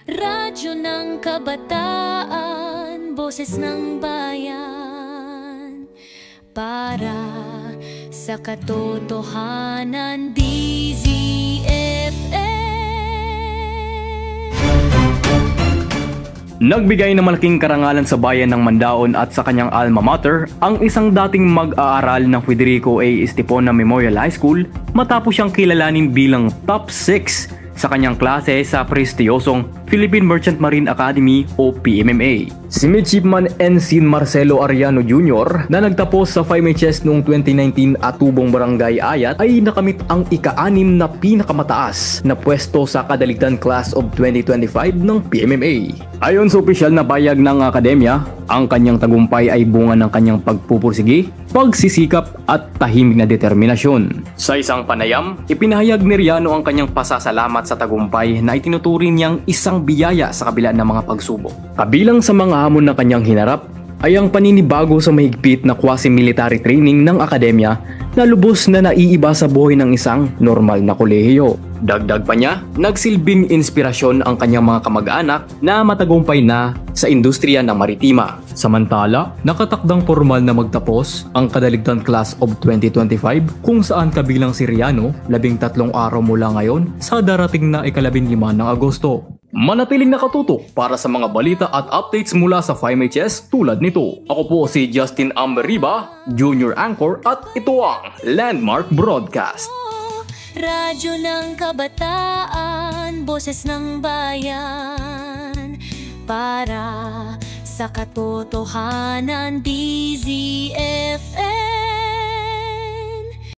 Radyo ng Kabataan, Boses ng Bayan. Para sa katotohanan, DZFM. Nagbigay ng malaking karangalan sa bayan ng Mandaon at sa kanyang alma mater ang isang dating mag-aaral ng Federico A. Estipona Memorial High School matapos siyang kilalanin bilang top 6 sa kanyang klase sa prestiyosong Philippine Merchant Marine Academy o PMMA. Si Midshipman Ensign Marcelo Ariano Jr. na nagtapos sa 5HS noong 2019 at Tubong Barangay Ayat ay nakamit ang ika-6 na pinakamataas na pwesto sa Kadaligtan Class of 2025 ng PMMA. Ayon sa opisyal na bayag ng akademya, ang kanyang tagumpay ay bunga ng kanyang pagpupursigi, pagsisikap at tahimik na determinasyon. Sa isang panayam, ipinahayag ni Riano ang kanyang pasasalamat sa tagumpay na itinuturing niyang isang biyaya sa kabila ng mga pagsubok. Kabilang sa mga hamon na kanyang hinarap ay ang paninibago sa mahigpit na quasi-military training ng akademya na lubos na naiiba sa buhay ng isang normal na kolehiyo. Dagdag pa niya, nagsilbing inspirasyon ang kanyang mga kamag-anak na matagumpay na sa industriya ng maritima. Samantala, nakatakdang formal na magtapos ang Kadaligtan Class of 2025 kung saan kabilang si Riano 13 araw mula ngayon sa darating na ika-15 ng Agosto. Manatiling nakatutok para sa mga balita at updates mula sa 5HS tulad nito. Ako po si Justin Amberiba, Junior Anchor at ito ang Landmark Broadcast. Radyo ng Kabataan, Boses ng Bayan. Para sa katotohanan, DZFM.